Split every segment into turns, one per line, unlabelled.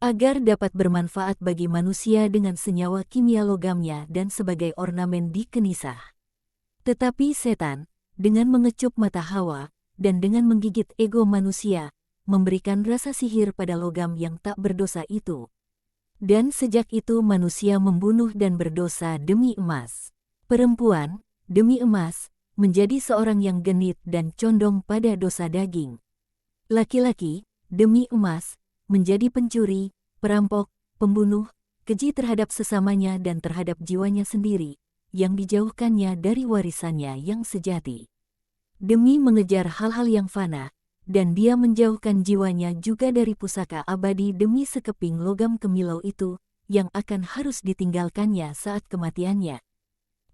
agar dapat bermanfaat bagi manusia dengan senyawa kimia logamnya dan sebagai ornamen di kenisah. Tetapi setan, dengan mengecup mata Hawa, dan dengan menggigit ego manusia, memberikan rasa sihir pada logam yang tak berdosa itu. Dan sejak itu manusia membunuh dan berdosa demi emas. Perempuan, demi emas, menjadi seorang yang genit dan condong pada dosa daging. Laki-laki, demi emas, menjadi pencuri, perampok, pembunuh, keji terhadap sesamanya dan terhadap jiwanya sendiri, yang dijauhkannya dari warisannya yang sejati. Demi mengejar hal-hal yang fana, dan dia menjauhkan jiwanya juga dari pusaka abadi demi sekeping logam kemilau itu, yang akan harus ditinggalkannya saat kematiannya.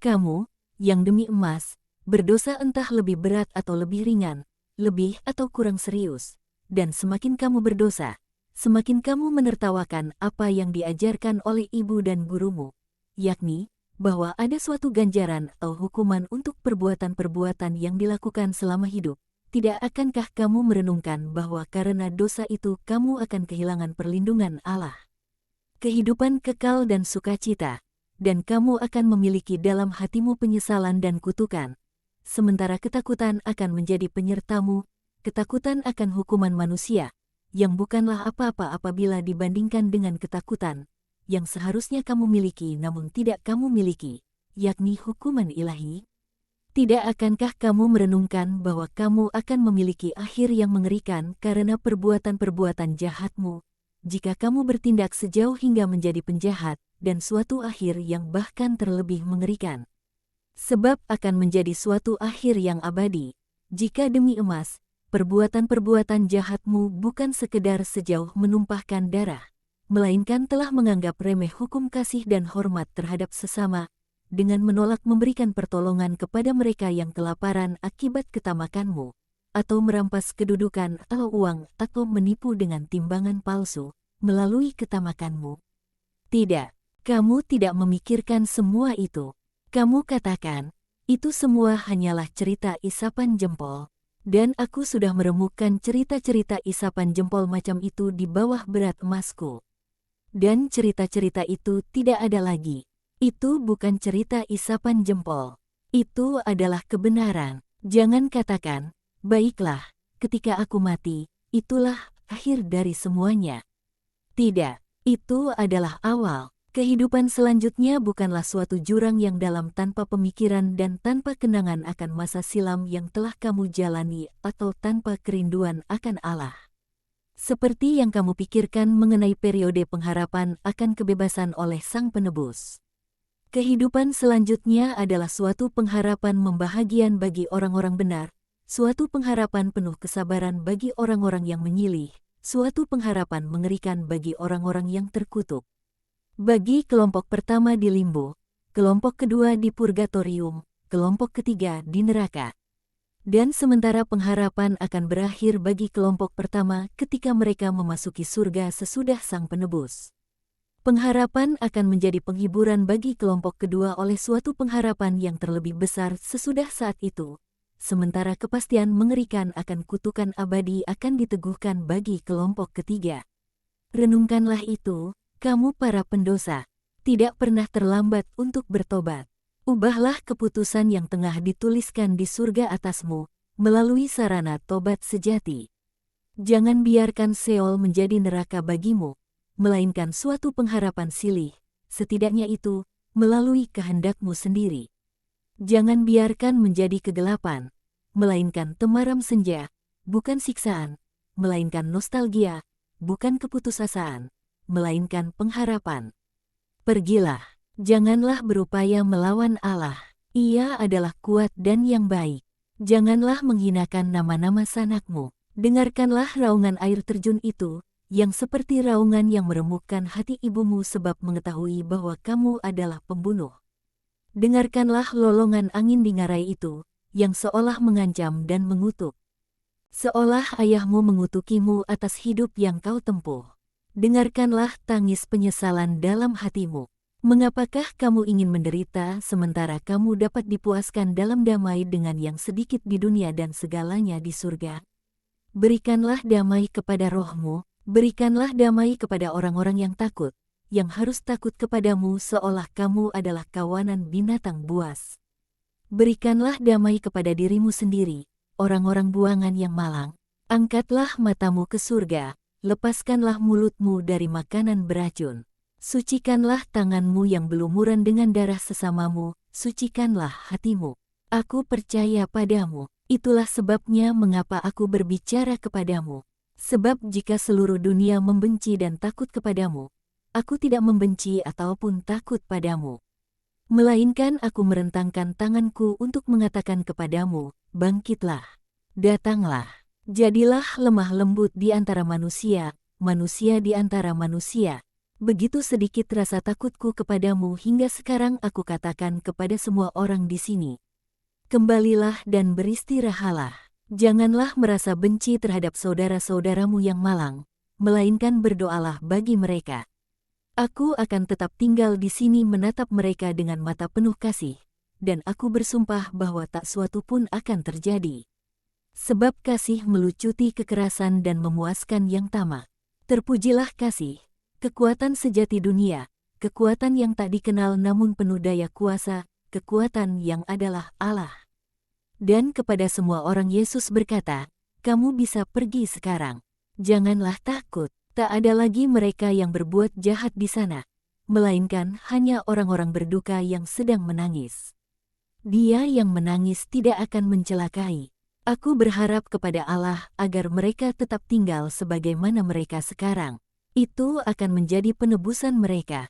Kamu, yang demi emas, berdosa entah lebih berat atau lebih ringan, lebih atau kurang serius, dan semakin kamu berdosa, semakin kamu menertawakan apa yang diajarkan oleh ibu dan gurumu, yakni, bahwa ada suatu ganjaran atau hukuman untuk perbuatan-perbuatan yang dilakukan selama hidup. Tidak akankah kamu merenungkan bahwa karena dosa itu kamu akan kehilangan perlindungan Allah, kehidupan kekal dan sukacita, dan kamu akan memiliki dalam hatimu penyesalan dan kutukan, sementara ketakutan akan menjadi penyertamu, ketakutan akan hukuman manusia, yang bukanlah apa-apa apabila dibandingkan dengan ketakutan yang seharusnya kamu miliki namun tidak kamu miliki, yakni hukuman ilahi. Tidak akankah kamu merenungkan bahwa kamu akan memiliki akhir yang mengerikan karena perbuatan-perbuatan jahatmu, jika kamu bertindak sejauh hingga menjadi penjahat, dan suatu akhir yang bahkan terlebih mengerikan. Sebab akan menjadi suatu akhir yang abadi, jika demi emas, perbuatan-perbuatan jahatmu bukan sekedar sejauh menumpahkan darah, melainkan telah menganggap remeh hukum kasih dan hormat terhadap sesama, dengan menolak memberikan pertolongan kepada mereka yang kelaparan akibat ketamakanmu, atau merampas kedudukan atau uang atau menipu dengan timbangan palsu, melalui ketamakanmu. Tidak, kamu tidak memikirkan semua itu. Kamu katakan, itu semua hanyalah cerita isapan jempol. Dan aku sudah meremukkan cerita-cerita isapan jempol macam itu di bawah berat emasku. Dan cerita-cerita itu tidak ada lagi. Itu bukan cerita isapan jempol. Itu adalah kebenaran. Jangan katakan, baiklah, ketika aku mati, itulah akhir dari semuanya. Tidak, itu adalah awal. Kehidupan selanjutnya bukanlah suatu jurang yang dalam tanpa pemikiran dan tanpa kenangan akan masa silam yang telah kamu jalani atau tanpa kerinduan akan Allah. Seperti yang kamu pikirkan mengenai periode pengharapan akan kebebasan oleh Sang Penebus. Kehidupan selanjutnya adalah suatu pengharapan membahagian bagi orang-orang benar, suatu pengharapan penuh kesabaran bagi orang-orang yang menyilih, suatu pengharapan mengerikan bagi orang-orang yang terkutuk. Bagi kelompok pertama di limbo, kelompok kedua di purgatorium, kelompok ketiga di neraka. Dan sementara pengharapan akan berakhir bagi kelompok pertama ketika mereka memasuki surga sesudah Sang Penebus. Pengharapan akan menjadi penghiburan bagi kelompok kedua oleh suatu pengharapan yang terlebih besar sesudah saat itu. Sementara kepastian mengerikan akan kutukan abadi akan diteguhkan bagi kelompok ketiga. Renungkanlah itu. Kamu para pendosa, tidak pernah terlambat untuk bertobat. Ubahlah keputusan yang tengah dituliskan di surga atasmu, melalui sarana tobat sejati. Jangan biarkan Seol menjadi neraka bagimu, melainkan suatu pengharapan silih, setidaknya itu, melalui kehendakmu sendiri. Jangan biarkan menjadi kegelapan, melainkan temaram senja, bukan siksaan, melainkan nostalgia, bukan keputusasaan, melainkan pengharapan. Pergilah, janganlah berupaya melawan Allah. Ia adalah kuat dan yang baik. Janganlah menghinakan nama-nama sanakmu. Dengarkanlah raungan air terjun itu, yang seperti raungan yang meremukkan hati ibumu sebab mengetahui bahwa kamu adalah pembunuh. Dengarkanlah lolongan angin di ngarai itu, yang seolah mengancam dan mengutuk. Seolah ayahmu mengutukimu atas hidup yang kau tempuh. Dengarkanlah tangis penyesalan dalam hatimu. Mengapakah kamu ingin menderita sementara kamu dapat dipuaskan dalam damai dengan yang sedikit di dunia dan segalanya di surga? Berikanlah damai kepada rohmu, Berikanlah damai kepada orang-orang yang takut, yang harus takut kepadamu seolah kamu adalah kawanan binatang buas. Berikanlah damai kepada dirimu sendiri, orang-orang buangan yang malang. Angkatlah matamu ke surga, lepaskanlah mulutmu dari makanan beracun. Sucikanlah tanganmu yang belumuran dengan darah sesamamu, sucikanlah hatimu. Aku percaya padamu, itulah sebabnya mengapa aku berbicara kepadamu. Sebab jika seluruh dunia membenci dan takut kepadamu, aku tidak membenci ataupun takut padamu. Melainkan aku merentangkan tanganku untuk mengatakan kepadamu, bangkitlah, datanglah. Jadilah lemah lembut di antara manusia, manusia di antara manusia. Begitu sedikit rasa takutku kepadamu hingga sekarang aku katakan kepada semua orang di sini. Kembalilah dan beristirahatlah. Janganlah merasa benci terhadap saudara-saudaramu yang malang, melainkan berdoalah bagi mereka. Aku akan tetap tinggal di sini menatap mereka dengan mata penuh kasih, dan aku bersumpah bahwa tak suatu pun akan terjadi. Sebab kasih melucuti kekerasan dan memuaskan yang tamak. Terpujilah kasih, kekuatan sejati dunia, kekuatan yang tak dikenal namun penuh daya kuasa, kekuatan yang adalah Allah. Dan kepada semua orang Yesus berkata, kamu bisa pergi sekarang. Janganlah takut, tak ada lagi mereka yang berbuat jahat di sana, melainkan hanya orang-orang berduka yang sedang menangis. Dia yang menangis tidak akan mencelakai. Aku berharap kepada Allah agar mereka tetap tinggal sebagaimana mereka sekarang. Itu akan menjadi penebusan mereka.